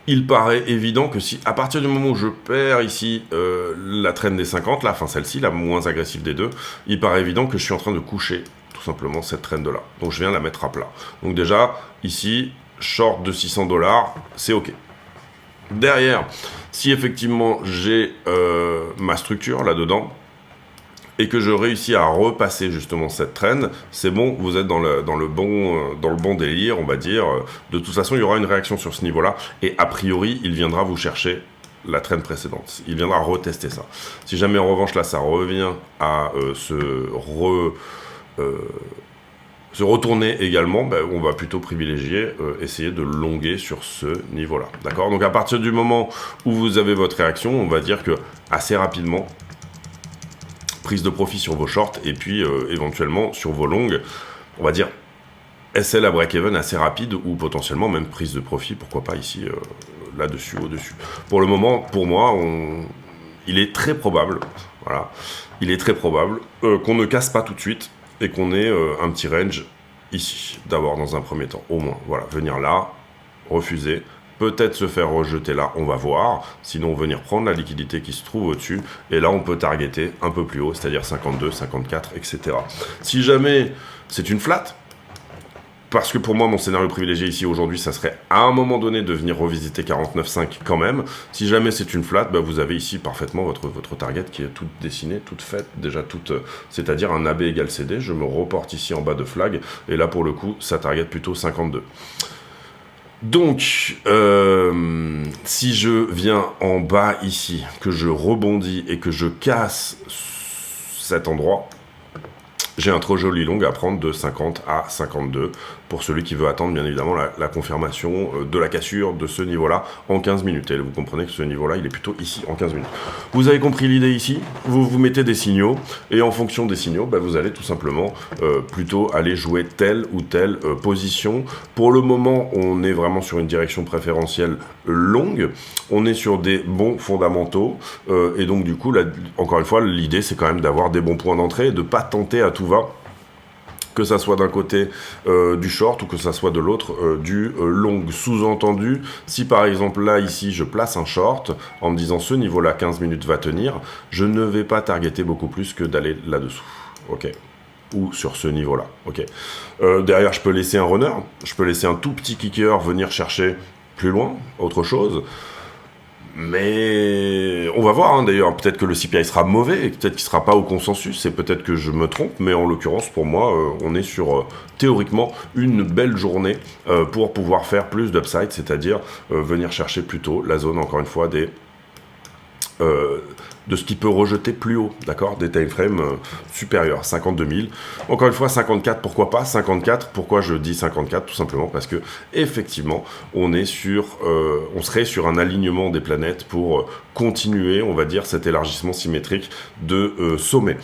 Il paraît évident que si, à partir du moment où je perds ici la trend des 50, là, enfin celle-ci, la moins agressive des deux, il paraît évident que je suis en train de coucher tout simplement cette trend-là. Donc je viens la mettre à plat. Donc déjà, ici, short de 600 $, c'est OK. Derrière, si effectivement j'ai ma structure là-dedans, et que je réussis à repasser justement cette trend, c'est bon, vous êtes dans le bon délire, on va dire. De toute façon, il y aura une réaction sur ce niveau-là, et a priori, il viendra vous chercher la trend précédente. Il viendra retester ça. Si jamais en revanche, là, ça revient à se retourner également, on va plutôt privilégier, essayer de longuer sur ce niveau-là. D'accord ? Donc à partir du moment où vous avez votre réaction, on va dire que assez rapidement, prise de profit sur vos shorts et puis éventuellement sur vos longues, on va dire SL à break-even assez rapide ou potentiellement même prise de profit, pourquoi pas ici, là-dessus, au-dessus. Pour le moment, pour moi, il est très probable, voilà, il est très probable qu'on ne casse pas tout de suite et qu'on ait un petit range ici, d'abord dans un premier temps, au moins, voilà, venir là, refuser, peut-être se faire rejeter là, on va voir, sinon venir prendre la liquidité qui se trouve au-dessus, et là on peut targeter un peu plus haut, c'est-à-dire 52, 54, etc. Si jamais c'est une flat, parce que pour moi mon scénario privilégié ici aujourd'hui, ça serait à un moment donné de venir revisiter 49,5 quand même. Si jamais c'est une flat, vous avez ici parfaitement votre target qui est toute dessinée, toute faite, déjà toute, c'est-à-dire un AB égale CD, je me reporte ici en bas de flag, et là pour le coup, ça target plutôt 52. Donc, si je viens en bas ici, que je rebondis et que je casse cet endroit, j'ai un trop joli long à prendre de 50 à 52 pour celui qui veut attendre bien évidemment la confirmation de la cassure de ce niveau-là en 15 minutes. Et vous comprenez que ce niveau-là, il est plutôt ici en 15 minutes. Vous avez compris l'idée ici, vous mettez des signaux et en fonction des signaux, vous allez tout simplement plutôt aller jouer telle ou telle position. Pour le moment, on est vraiment sur une direction préférentielle longue, on est sur des bons fondamentaux et donc du coup, là, encore une fois, l'idée c'est quand même d'avoir des bons points d'entrée et de ne pas tenter à tout va, que ça soit d'un côté du short ou que ça soit de l'autre du long. Sous-entendu, si par exemple là, ici, je place un short en me disant ce niveau-là, 15 minutes va tenir, je ne vais pas targeter beaucoup plus que d'aller là-dessous. Ok, ou sur ce niveau-là. Ok. Derrière, je peux laisser un runner, je peux laisser un tout petit kicker venir chercher plus loin, autre chose. Mais on va voir, hein, d'ailleurs, peut-être que le CPI sera mauvais, et peut-être qu'il ne sera pas au consensus, et peut-être que je me trompe, mais en l'occurrence, pour moi, on est sur, théoriquement, une belle journée pour pouvoir faire plus d'upside, c'est-à-dire venir chercher plutôt la zone, encore une fois, des de ce qui peut rejeter plus haut, d'accord, des time frames supérieurs, 52 000. Encore une fois, 54, pourquoi pas 54, pourquoi je dis 54? Tout simplement parce que, effectivement, on serait sur un alignement des planètes pour continuer, on va dire, cet élargissement symétrique de sommet.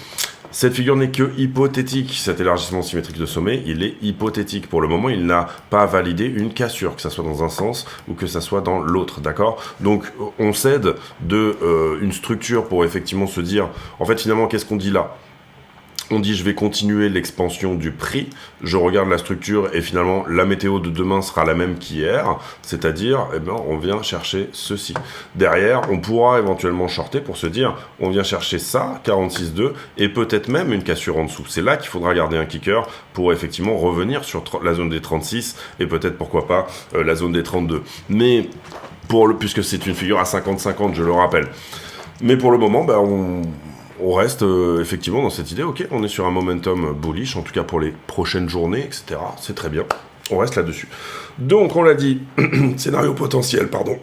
Cette figure n'est que hypothétique, cet élargissement symétrique de sommet, il est hypothétique. Pour le moment, il n'a pas validé une cassure, que ça soit dans un sens ou que ça soit dans l'autre, d'accord? Donc, on cède une structure pour effectivement se dire, en fait, finalement, qu'est-ce qu'on dit là? On dit je vais continuer l'expansion du prix, je regarde la structure et finalement la météo de demain sera la même qu'hier, c'est-à-dire on vient chercher ceci. Derrière, on pourra éventuellement shorter pour se dire on vient chercher ça, 46,2 et peut-être même une cassure en dessous. C'est là qu'il faudra garder un kicker pour effectivement revenir sur la zone des 36 et peut-être pourquoi pas la zone des 32. Mais puisque c'est une figure à 50-50, je le rappelle. Mais pour le moment, on reste effectivement dans cette idée, ok, on est sur un momentum bullish, en tout cas pour les prochaines journées, etc. C'est très bien, on reste là-dessus. Donc, on l'a dit, scénario potentiel, pardon.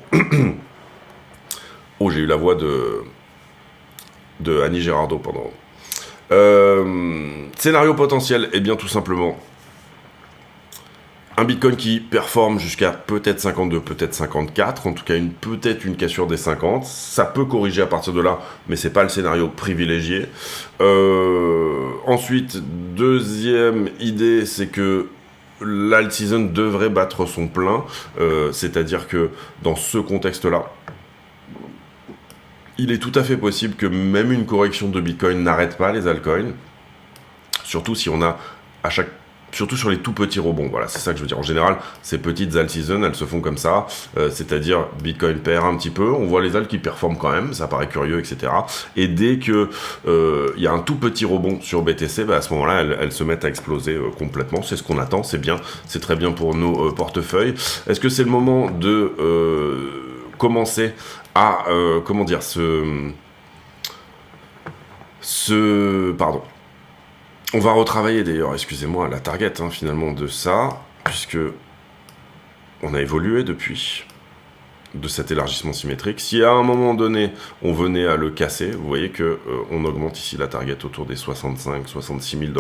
Oh, j'ai eu la voix de Annie Girardot pendant. Scénario potentiel, eh bien tout simplement, un Bitcoin qui performe jusqu'à peut-être 52, peut-être 54, en tout cas peut-être une cassure des 50. Ça peut corriger à partir de là, mais c'est pas le scénario privilégié. Ensuite, deuxième idée, c'est que l'alt season devrait battre son plein, c'est-à-dire que dans ce contexte-là, il est tout à fait possible que même une correction de Bitcoin n'arrête pas les altcoins, surtout si on a surtout sur les tout petits rebonds, voilà, c'est ça que je veux dire. En général, ces petites alt season, elles se font comme ça, c'est-à-dire Bitcoin perd un petit peu, on voit les alts qui performent quand même, ça paraît curieux, etc. Et dès que y a un tout petit rebond sur BTC, à ce moment-là, elles se mettent à exploser complètement. C'est ce qu'on attend, c'est bien, c'est très bien pour nos portefeuilles. Est-ce que c'est le moment de commencer à, pardon. On va retravailler d'ailleurs, excusez-moi, la target finalement de ça, puisque on a évolué depuis de cet élargissement symétrique. Si à un moment donné, on venait à le casser, vous voyez que on augmente ici la target autour des 65-66 000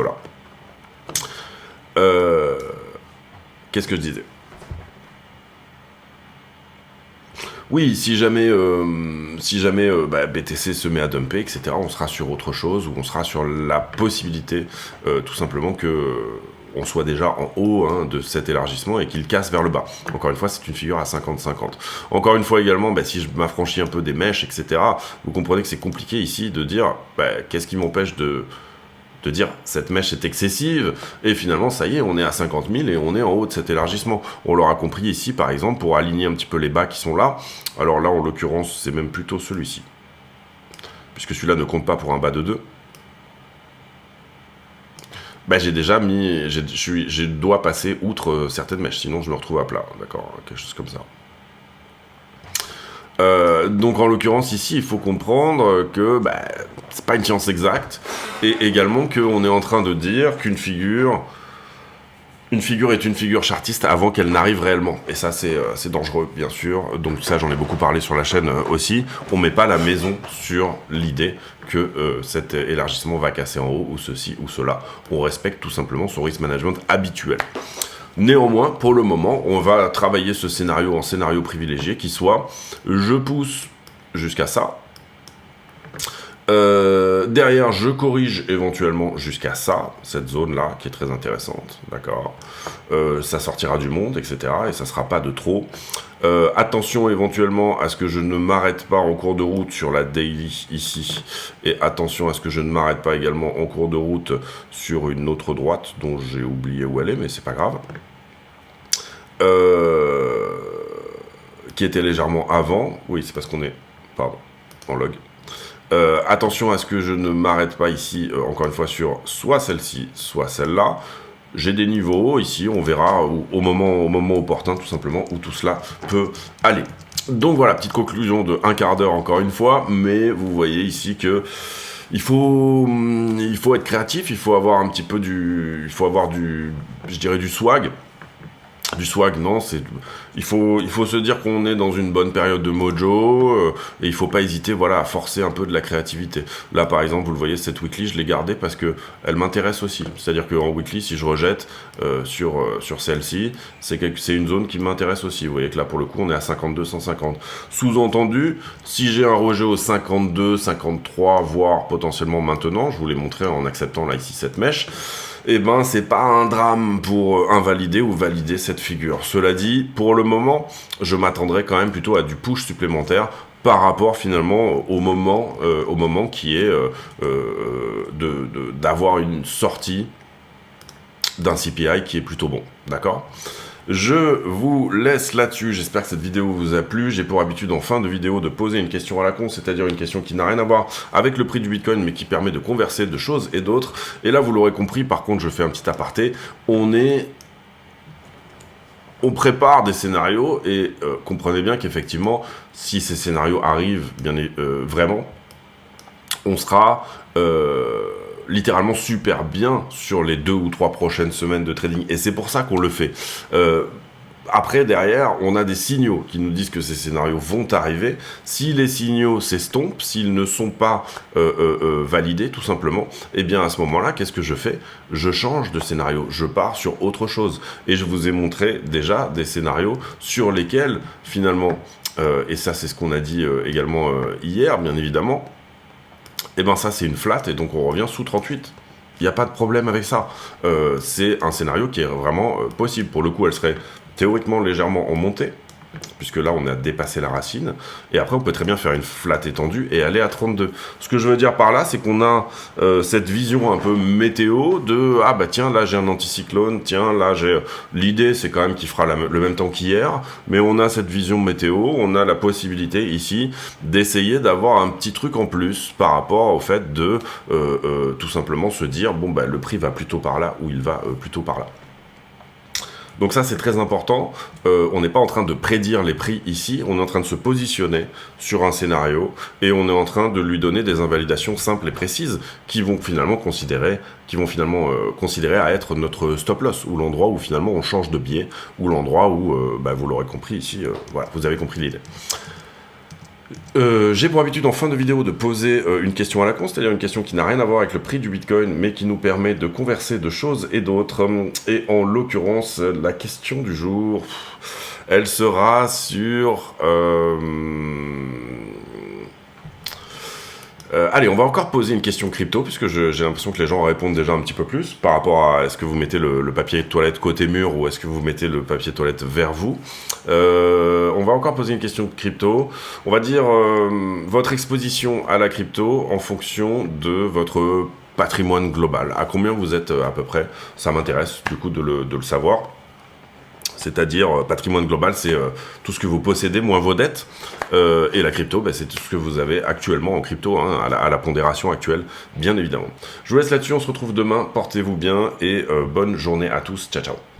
$. Qu'est-ce que je disais ? Oui, si jamais BTC se met à dumper, etc., on sera sur autre chose, ou on sera sur la possibilité, tout simplement, que on soit déjà en haut de cet élargissement et qu'il casse vers le bas. Encore une fois, c'est une figure à 50-50. Encore une fois également, si je m'affranchis un peu des mèches, etc., vous comprenez que c'est compliqué ici de dire qu'est-ce qui m'empêche de dire cette mèche est excessive, et finalement ça y est, on est à 50 000 et on est en haut de cet élargissement. On l'aura compris ici par exemple, pour aligner un petit peu les bas qui sont là. Alors là en l'occurrence c'est même plutôt celui-ci, puisque celui-là ne compte pas pour un bas de 2. J'ai déjà mis, je dois passer outre certaines mèches, sinon je me retrouve à plat, d'accord, quelque chose comme ça. Donc en l'occurrence ici il faut comprendre que c'est pas une science exacte, et également qu'on est en train de dire qu'une figure est une figure chartiste avant qu'elle n'arrive réellement, et ça c'est dangereux bien sûr. Donc ça j'en ai beaucoup parlé sur la chaîne aussi. On met pas la maison sur l'idée que cet élargissement va casser en haut ou ceci ou cela. On respecte tout simplement son risk management habituel. Néanmoins, pour le moment, on va travailler ce scénario en scénario privilégié qui soit je pousse jusqu'à ça. Derrière, je corrige éventuellement jusqu'à ça, cette zone-là qui est très intéressante, d'accord. Ça sortira du monde, etc. et ça sera pas de trop. Attention éventuellement à ce que je ne m'arrête pas en cours de route sur la daily ici, et attention à ce que je ne m'arrête pas également en cours de route sur une autre droite dont j'ai oublié où elle est, mais c'est pas grave. Qui était légèrement avant, oui c'est parce qu'on est, pardon, en log. Attention à ce que je ne m'arrête pas ici, encore une fois, sur soit celle-ci, soit celle-là. J'ai des niveaux, ici, on verra au moment opportun, tout simplement, où tout cela peut aller. Donc voilà, petite conclusion de un quart d'heure, encore une fois, mais vous voyez ici que il faut être créatif, il faut avoir un petit peu du swag. du swag, non, il faut se dire qu'on est dans une bonne période de mojo, et il faut pas hésiter, voilà, à forcer un peu de la créativité. Là, par exemple, vous le voyez, cette weekly, je l'ai gardée parce que elle m'intéresse aussi. C'est-à-dire qu'en weekly, si je rejette sur celle-ci, c'est une zone qui m'intéresse aussi. Vous voyez que là, pour le coup, on est à 52, 150. Sous-entendu, si j'ai un rejet au 52, 53, voire potentiellement maintenant, je vous l'ai montré en acceptant là ici cette mèche, eh ben, c'est pas un drame pour invalider ou valider cette figure. Cela dit, pour le moment, je m'attendrai quand même plutôt à du push supplémentaire par rapport finalement au moment qui est d'avoir une sortie d'un CPI qui est plutôt bon. D'accord ? Je vous laisse là-dessus, j'espère que cette vidéo vous a plu. J'ai pour habitude en fin de vidéo de poser une question à la con, c'est-à-dire une question qui n'a rien à voir avec le prix du Bitcoin, mais qui permet de converser de choses et d'autres. Et là, vous l'aurez compris, par contre, je fais un petit aparté, on prépare des scénarios, et comprenez bien qu'effectivement, si ces scénarios arrivent vraiment, on sera littéralement super bien sur les 2 ou 3 prochaines semaines de trading, et c'est pour ça qu'on le fait. Après, derrière, on a des signaux qui nous disent que ces scénarios vont arriver. Si les signaux s'estompent, s'ils ne sont pas validés, tout simplement, eh bien à ce moment-là, qu'est-ce que je fais? Je change de scénario, je pars sur autre chose. Et je vous ai montré déjà des scénarios sur lesquels, finalement, et ça c'est ce qu'on a dit également hier, bien évidemment, et ben ça c'est une flat, et donc on revient sous 38. Il n'y a pas de problème avec ça. C'est un scénario qui est vraiment possible. Pour le coup, elle serait théoriquement légèrement en montée, puisque là on a dépassé la racine, et après on peut très bien faire une flat étendue et aller à 32. Ce que je veux dire par là, c'est qu'on a cette vision un peu météo de ah bah tiens, là j'ai un anticyclone, tiens là j'ai l'idée, c'est quand même qu'il fera le même temps qu'hier, mais on a cette vision météo, on a la possibilité ici d'essayer d'avoir un petit truc en plus par rapport au fait de tout simplement se dire bon bah le prix va plutôt par là, ou il va plutôt par là. Donc ça c'est très important, on n'est pas en train de prédire les prix ici, on est en train de se positionner sur un scénario, et on est en train de lui donner des invalidations simples et précises qui vont finalement considérer à être notre stop loss, ou l'endroit où finalement on change de biais, ou l'endroit où, vous l'aurez compris ici, voilà, vous avez compris l'idée. J'ai pour habitude en fin de vidéo de poser une question à la con, c'est-à-dire une question qui n'a rien à voir avec le prix du Bitcoin, mais qui nous permet de converser de choses et d'autres. Et en l'occurrence, la question du jour, elle sera sur... allez, on va encore poser une question crypto, puisque j'ai l'impression que les gens répondent déjà un petit peu plus par rapport à est-ce que vous mettez le papier toilette côté mur, ou est-ce que vous mettez le papier toilette vers vous. On va encore poser une question crypto. On va dire votre exposition à la crypto en fonction de votre patrimoine global. À combien vous êtes à peu près? Ça m'intéresse du coup de le savoir. C'est-à-dire, patrimoine global, c'est tout ce que vous possédez moins vos dettes. Et la crypto, c'est tout ce que vous avez actuellement en crypto, hein, à la pondération actuelle, bien évidemment. Je vous laisse là-dessus, on se retrouve demain. Portez-vous bien et bonne journée à tous. Ciao, ciao.